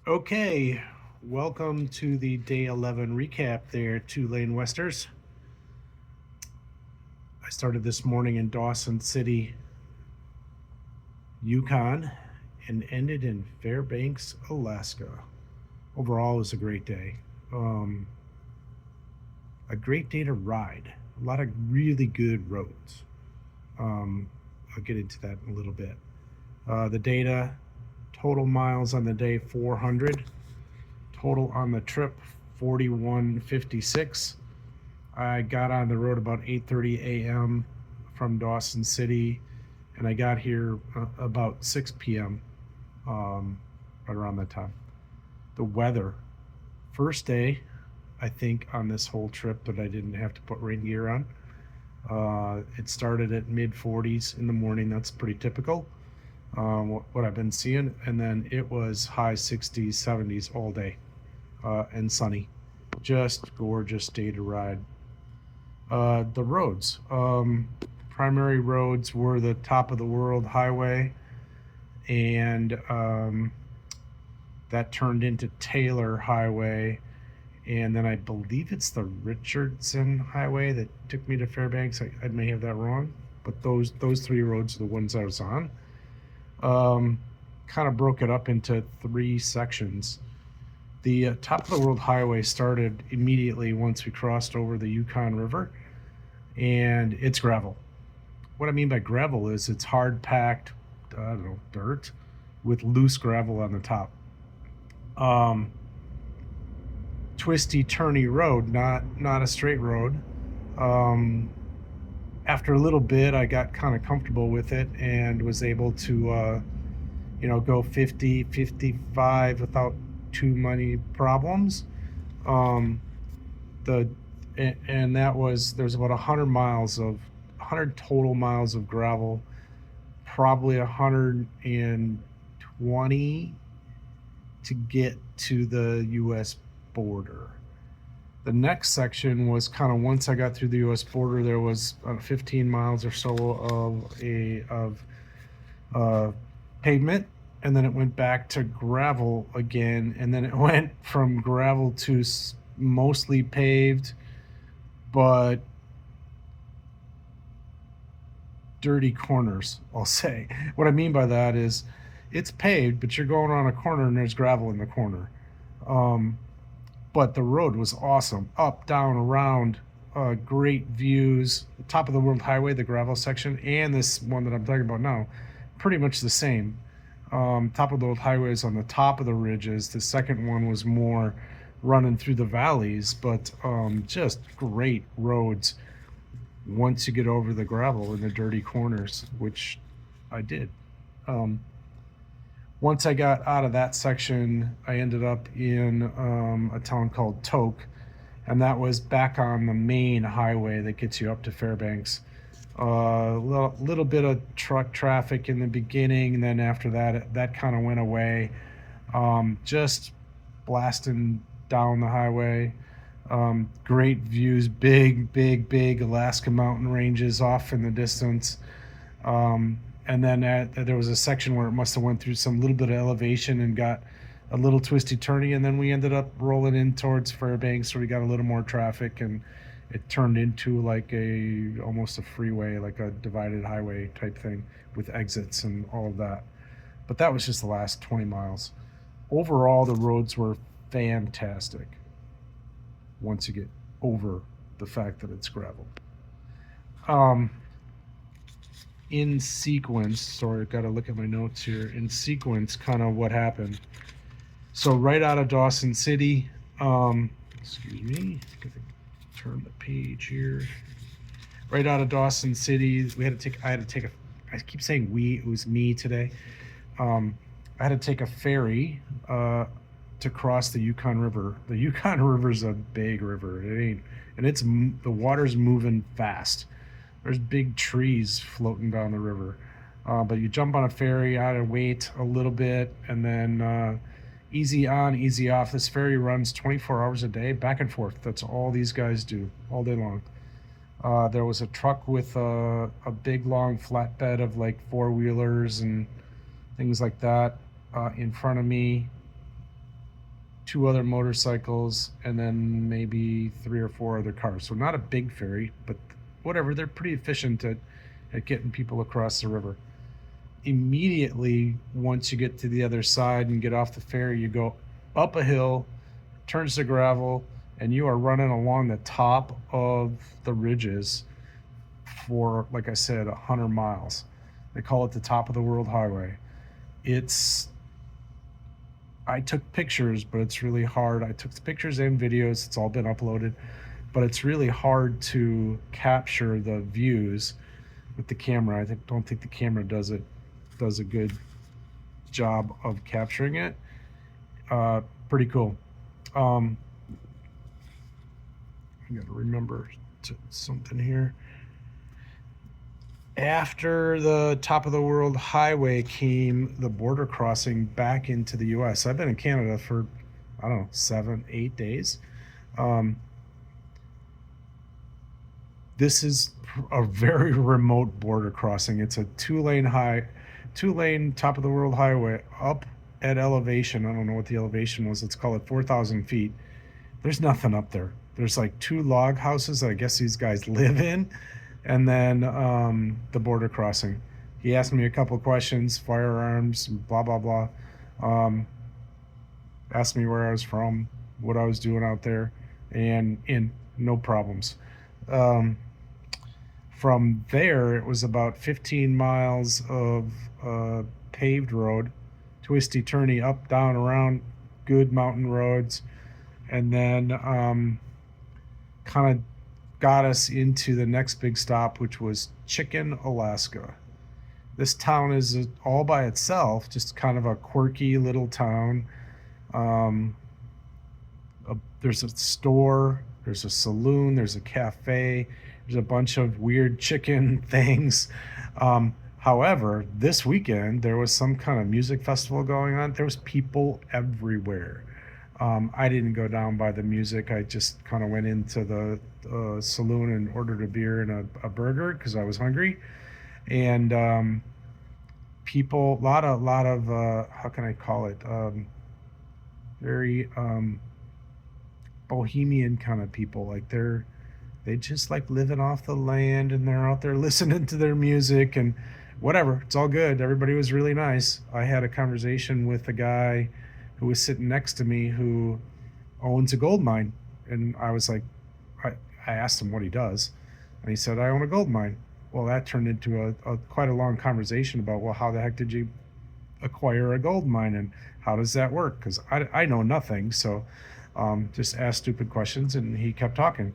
Okay, welcome to the day 11 recap there, Two Lane Westers. I started this morning in Dawson City, Yukon, and ended in Fairbanks, Alaska. Overall, it was a great day. Um, a great day to ride. A lot of really good roads. I'll get into that in a little bit. The data total miles on the day 400, total on the trip 4156. I got on the road about 8:30 a.m. from Dawson City, and I got here about 6 p.m. Right around that time. The weather, first day, I think on this whole trip that I didn't have to put rain gear on. It started at mid 40s in the morning. That's pretty typical. What I've been seeing, and then it was high 60s, 70s all day, and sunny. Just gorgeous day to ride. The roads. Primary roads were the Top of the World Highway, and that turned into Taylor Highway, and then I believe it's the Richardson Highway that took me to Fairbanks. I may have that wrong, but those three roads are the ones I was on. Kind of broke it up into three sections. The Top of the World Highway started immediately once we crossed over the Yukon River, and it's gravel. What I mean by gravel is it's hard packed, I don't know, dirt with loose gravel on the top. Um, Twisty, turny road, not a straight road. Um, After a little bit, I got kind of comfortable with it and was able to, go 50, 55 without too many problems. Um, the and that was there's about 100 total miles of gravel, probably 120 to get to the U.S. border. The next section was kind of once I got through the U.S. border, there was 15 miles or so of pavement, and then it went back to gravel again, and then it went from gravel to mostly paved, but dirty corners, I'll say. What I mean by that is it's paved, but you're going around a corner and there's gravel in the corner. Um, but the road was awesome. Up, down, around, great views. The Top of the World Highway, the gravel section, and this one that I'm talking about now, pretty much the same. Top of the World Highway is on the top of the ridges. The second one was more running through the valleys, but just great roads once you get over the gravel in the dirty corners, which I did. Um, Once I got out of that section, I ended up in a town called Tok, and that was back on the main highway that gets you up to Fairbanks. Little bit of truck traffic in the beginning, and then after that, that kind of went away. Just blasting down the highway. Great views, big Alaska mountain ranges off in the distance. And then there was a section where it must have went through some little bit of elevation and got a little twisty turny, and then we ended up rolling in towards Fairbanks, where we got a little more traffic, and it turned into like a almost a freeway, like a divided highway type thing with exits and all of that. But that was just the last 20 miles. Overall, the roads were fantastic once you get over the fact that it's gravel. Um, in sequence, sorry, I've got to look at my notes here. In sequence, kind of what happened. So right out of Dawson City, excuse me, gotta turn the page here. Right out of Dawson City, I had to take a. I keep saying we. It was me today. I had to take a ferry to cross the Yukon River. The Yukon River is a big river. It ain't, and the water's moving fast. There's big trees floating down the river. But you jump on a ferry, out of wait a little bit, and then easy on, easy off. This ferry runs 24 hours a day, back and forth. That's all these guys do all day long. There was a truck with a big long flatbed of like four wheelers and things like that in front of me. two other motorcycles, and then maybe three or four other cars. So not a big ferry, but whatever. They're pretty efficient at getting people across the river. Immediately, once you get to the other side and get off the ferry, you go up a hill, turns to gravel, and you are running along the top of the ridges for, like I said, 100 miles. They call it the top of the world highway. It's I took pictures, but it's really hard. I took pictures and videos. It's all been uploaded, but it's really hard to capture the views with the camera. Don't think the camera does a good job of capturing it. Pretty cool. I got to remember something here. After the top of the world highway came the border crossing back into the U.S. I've been in Canada for, I don't know, 7-8 days. This is a very remote border crossing. It's a two-lane top of the world highway up at elevation. I don't know what the elevation was. Let's call it 4,000 feet. There's nothing up there. There's like two log houses that I guess these guys live in, and then the border crossing. He asked me a couple of questions, firearms, blah blah blah. Asked me where I was from, what I was doing out there, and no problems. From there, it was about 15 miles of paved road, twisty turny, up, down, around, good mountain roads, and then kind of got us into the next big stop, which was Chicken, Alaska. This town is all by itself, just kind of a quirky little town. There's a store, there's a saloon, there's a cafe, there's a bunch of weird chicken things. However, this weekend there was some kind of music festival going on. There was people everywhere. I didn't go down by the music. I just kind of went into the saloon and ordered a beer and a burger because I was hungry. And people, a lot of how can I call it? Very bohemian kind of people. Like they just like living off the land, and they're out there listening to their music and whatever. It's all good. Everybody was really nice. I had a conversation with a guy who was sitting next to me who owns a gold mine. And I was like, I asked him what he does. And he said, I own a gold mine. Well, that turned into a quite a long conversation about, well, how the heck did you acquire a gold mine and how does that work? Because I know nothing. So just asked stupid questions, and he kept talking.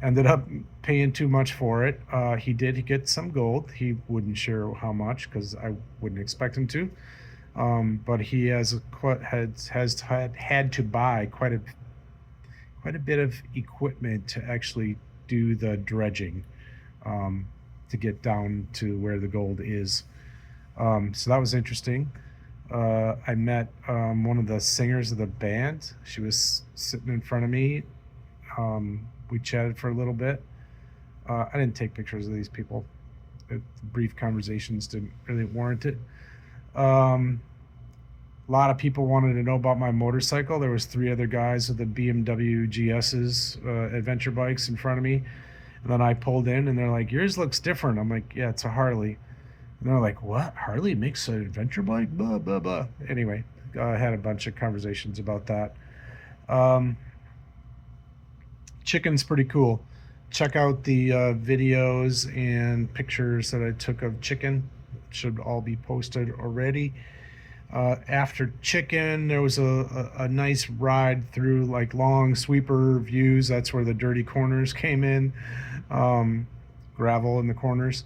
Ended up paying too much for it. He did get some gold. He wouldn't share how much because I wouldn't expect him to. But he has had to buy quite a bit of equipment to actually do the dredging, to get down to where the gold is. So that was interesting. I met one of the singers of the band. She was sitting in front of me. We chatted for a little bit. I didn't take pictures of these people. Brief conversations didn't really warrant it. A lot of people wanted to know about my motorcycle. There was 3 other guys with the BMW GS's adventure bikes in front of me. And then I pulled in, and they're like, yours looks different. I'm like, yeah, it's a Harley. And they're like, what? Harley makes an adventure bike? Blah, blah, blah. Anyway, I had a bunch of conversations about that. Chicken's pretty cool. Check out the videos and pictures that I took of Chicken. It should all be posted already. After Chicken, there was a nice ride through like long sweeper views. That's where the dirty corners came in, gravel in the corners.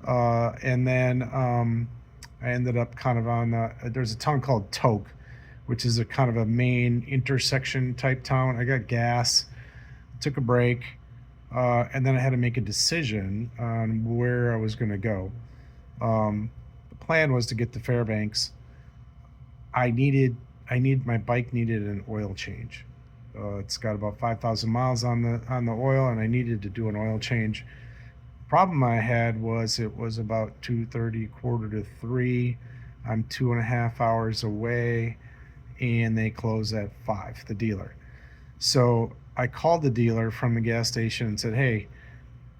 And then I ended up kind of on there's a town called Tok, which is a kind of a main intersection type town. I got gas, took a break, and then I had to make a decision on where I was going to go. The plan was to get to Fairbanks. My bike needed an oil change. It's got about 5,000 miles on the oil, and I needed to do an oil change. Problem I had was it was about 2:30, quarter to 3. I'm 2.5 hours away, and they close at 5, the dealer. So I called the dealer from the gas station and said, hey,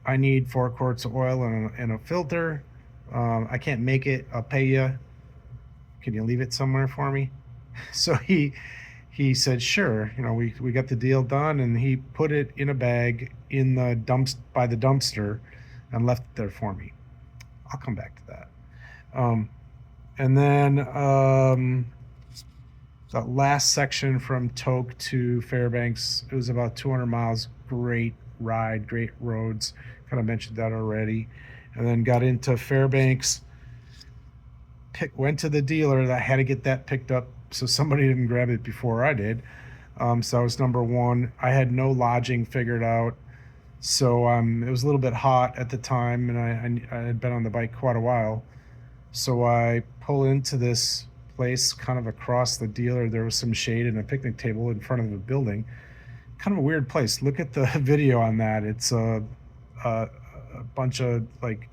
I need 4 quarts of oil and a filter. I can't make it. I'll pay you. Can you leave it somewhere for me? So he said, sure. We got the deal done, and he put it in a bag in the by the dumpster and left it there for me. I'll come back to that. And then the last section from Tok to Fairbanks, it was about 200 miles. Great ride, great roads. Kind of mentioned that already. And then got into Fairbanks, went to the dealer. That had to get that picked up so somebody didn't grab it before I did. So that was number one. I had no lodging figured out. So it was a little bit hot at the time, and I had been on the bike quite a while. So I pull into this place kind of across the dealer. There was some shade and a picnic table in front of the building. Kind of a weird place. Look at the video on that. It's a bunch of like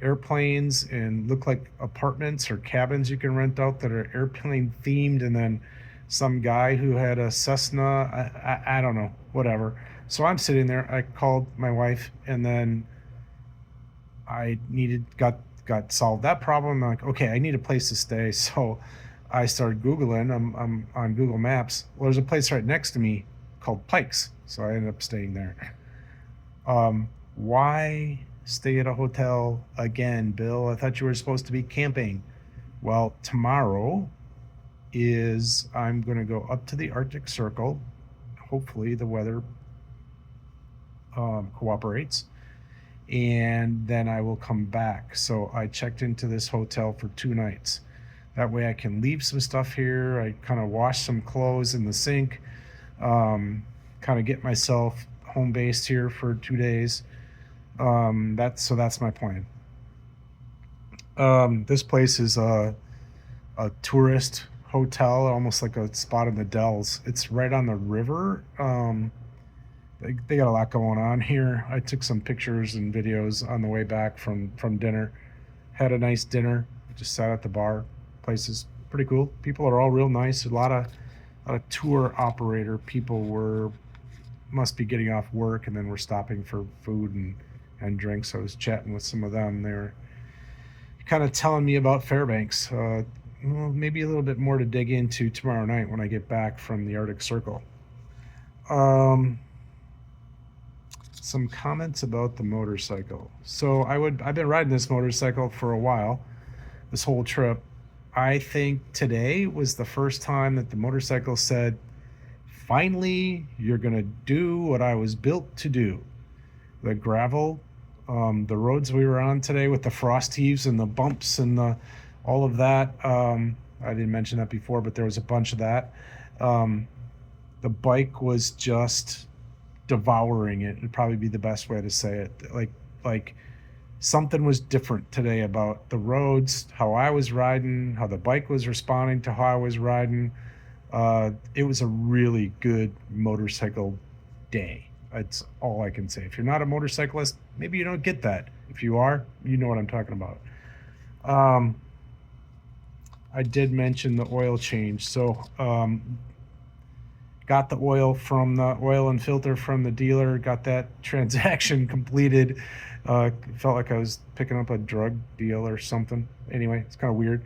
airplanes and look like apartments or cabins you can rent out that are airplane themed, and then some guy who had a Cessna. I don't know, whatever. So I'm sitting there. I called my wife, and then I got solved that problem. I'm like, okay, I need a place to stay. So I started Googling. I'm on Google Maps. Well, there's a place right next to me called Pikes. So I ended up staying there. Why stay at a hotel again, Bill? I thought you were supposed to be camping. Well, tomorrow I'm going to go up to the Arctic Circle. Hopefully the weather cooperates, and then I will come back. So I checked into this hotel for 2 nights. That way I can leave some stuff here. I kind of wash some clothes in the sink, kind of get myself home based here for 2 days. That's my plan. This place is a tourist hotel, almost like a spot in the Dells. It's right on the river. They got a lot going on here. I took some pictures and videos on the way back from dinner. Had a nice dinner. Just sat at the bar. Place is pretty cool. People are all real nice. A lot of tour operator people must be getting off work, and then we're stopping for food and drinks. I was chatting with some of them. They were kind of telling me about Fairbanks. Maybe a little bit more to dig into tomorrow night when I get back from the Arctic Circle. Some comments about the motorcycle. So I've been riding this motorcycle for a while, this whole trip. I think today was the first time that the motorcycle said, finally, you're going to do what I was built to do. The gravel, the roads we were on today with the frost heaves and the bumps and all of that. I didn't mention that before, but there was a bunch of that. The bike was just devouring it. It'd probably be the best way to say it. Like something was different today about the roads, how I was riding, how the bike was responding to how I was riding. It was a really good motorcycle day. That's all I can say. If you're not a motorcyclist, maybe you don't get that. If you are, you know what I'm talking about. I did mention the oil change. So got the oil and filter from the dealer, got that transaction completed. Felt like I was picking up a drug deal or something. Anyway, it's kind of weird.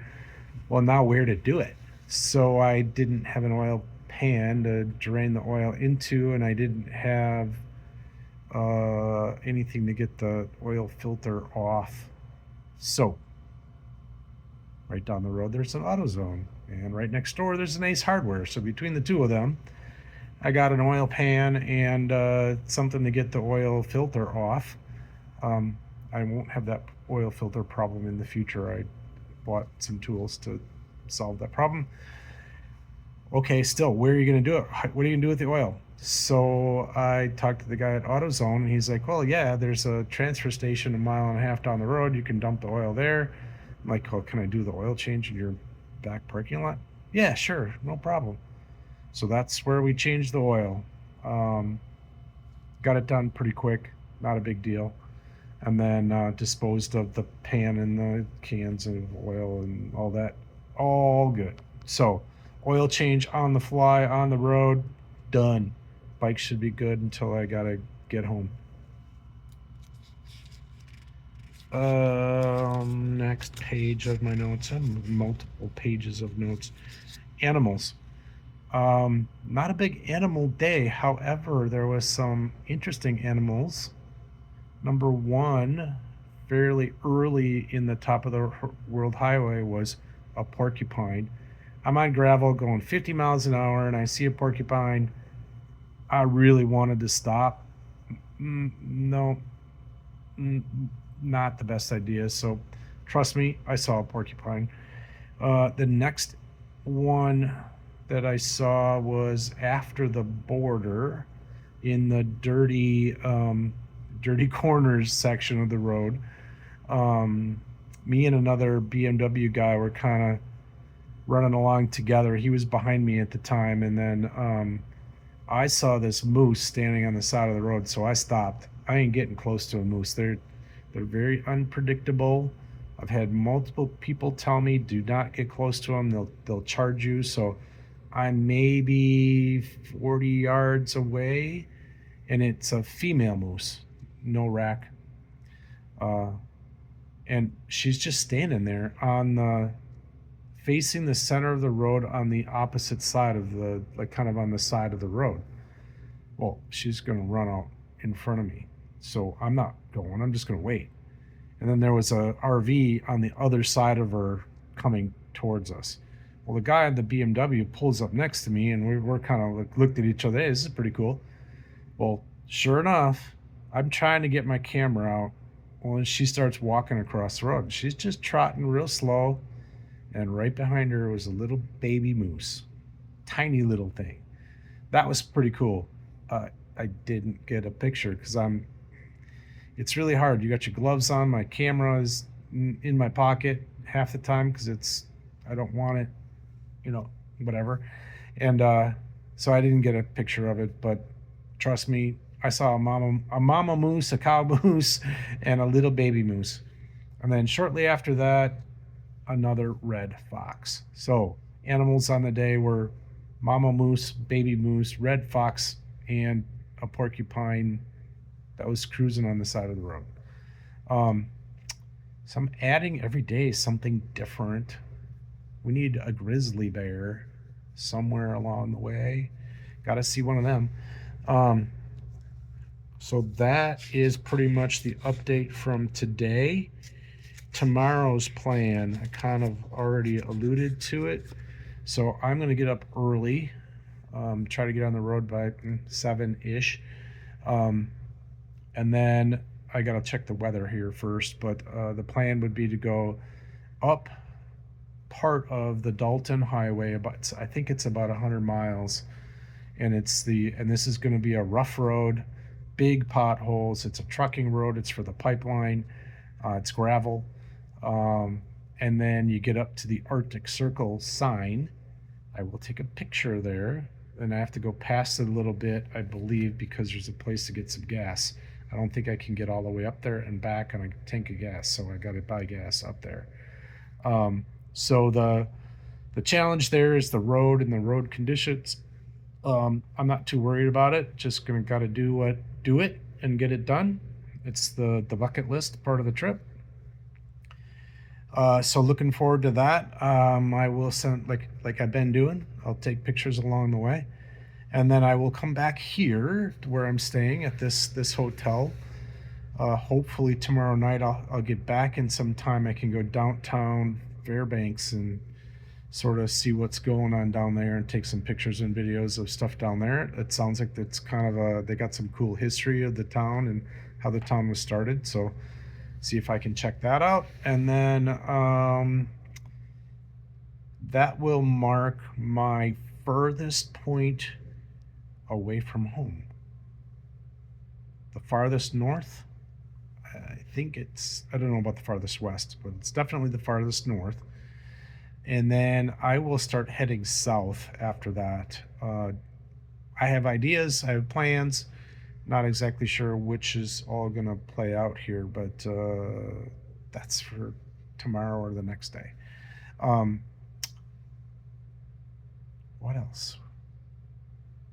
Well, now where to do it? So I didn't have an oil pan to drain the oil into, and I didn't have anything to get the oil filter off. So right down the road, there's an AutoZone, and right next door, there's an Ace Hardware. So between the two of them, I got an oil pan and something to get the oil filter off. I won't have that oil filter problem in the future. I bought some tools to solve that problem. Okay, still, where are you going to do it? What are you going to do with the oil? So I talked to the guy at AutoZone, and he's like, well, yeah, there's a transfer station 1.5 miles down the road. You can dump the oil there. I'm like, oh, can I do the oil change in your back parking lot? Yeah, sure, no problem. So that's where we changed the oil. Got it done pretty quick, not a big deal. And then disposed of the pan and the cans of oil and all that. All good. So Oil change on the fly, on the road, done. Bike should be good until I gotta get home. Next page of my notes. I have multiple pages of notes. Animals. Not a big animal day. However, there was some interesting animals. Number one, fairly early in the top of the world highway, was a porcupine. I'm on gravel going 50 miles an hour and I see a porcupine. I really wanted to stop. No, not the best idea. So trust me, I saw a porcupine. The next one that I saw was after the border in the dirty corners section of the road. Me and another BMW guy were kind of running along together. He was behind me at the time, and then I saw this moose standing on the side of the road, so I stopped. I ain't getting close to a moose. They're very unpredictable. I've had multiple people tell me do not get close to them. They'll charge you. So I'm maybe 40 yards away, and it's a female moose, no rack, and she's just standing there on the facing the center of the road on the opposite side of the, like, kind of on the side of the road. Well, she's going to run out in front of me, so I'm not going. I'm just going to wait. And then there was a RV on the other side of her coming towards us. Well, the guy on the BMW pulls up next to me, and we're kind of like looked at each other. Hey, this is pretty cool. Well, sure enough, I'm trying to get my camera out. Well, and she starts walking across the road. She's just trotting real slow, and right behind her was a little baby moose, tiny little thing. That was pretty cool. I didn't get a picture because it's really hard. You got your gloves on. My camera is in my pocket half the time because I don't want it, whatever. And so I didn't get a picture of it, but trust me, I saw a mama moose, a cow moose, and a little baby moose. And then shortly after that, another red fox. So animals on the day were mama moose, baby moose, red fox, and a porcupine that was cruising on the side of the road. So I'm adding every day something different. We need a grizzly bear somewhere along the way. Got to see one of them. So that is pretty much the update from today. Tomorrow's plan, I kind of already alluded to it. So I'm going to get up early, try to get on the road by 7-ish. And then I got to check the weather here first. But the plan would be to go up part of the Dalton Highway. I think it's about 100 miles. And this is going to be a rough road, big potholes. It's a trucking road. It's for the pipeline. It's gravel. And then you get up to the Arctic Circle sign. I will take a picture there, and I have to go past it a little bit, I believe, because there's a place to get some gas. I don't think I can get all the way up there and back on a tank of gas, so I got to buy gas up there. So the challenge there is the road and the road conditions. I'm not too worried about it. Just gotta do it and get it done. It's the bucket list part of the trip. So looking forward to that. I will send, like I've been doing, I'll take pictures along the way, and then I will come back here to where I'm staying at this hotel. Hopefully tomorrow night I'll get back in some time. I can go downtown Fairbanks and sort of see what's going on down there and take some pictures and videos of stuff down there. It sounds like it's kind of they got some cool history of the town and how the town was started. So see if I can check that out. And then that will mark my furthest point away from home. The farthest north, I don't know about the farthest west, but it's definitely the farthest north. And then I will start heading south after that. I have ideas, I have plans. Not exactly sure which is all going to play out here, but that's for tomorrow or the next day. What else?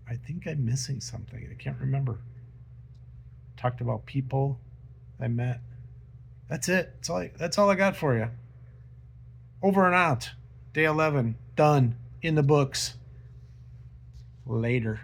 I think I'm missing something. I can't remember. Talked about people I met. That's it. That's all I got for you. Over and out. Day 11. Done. In the books. Later.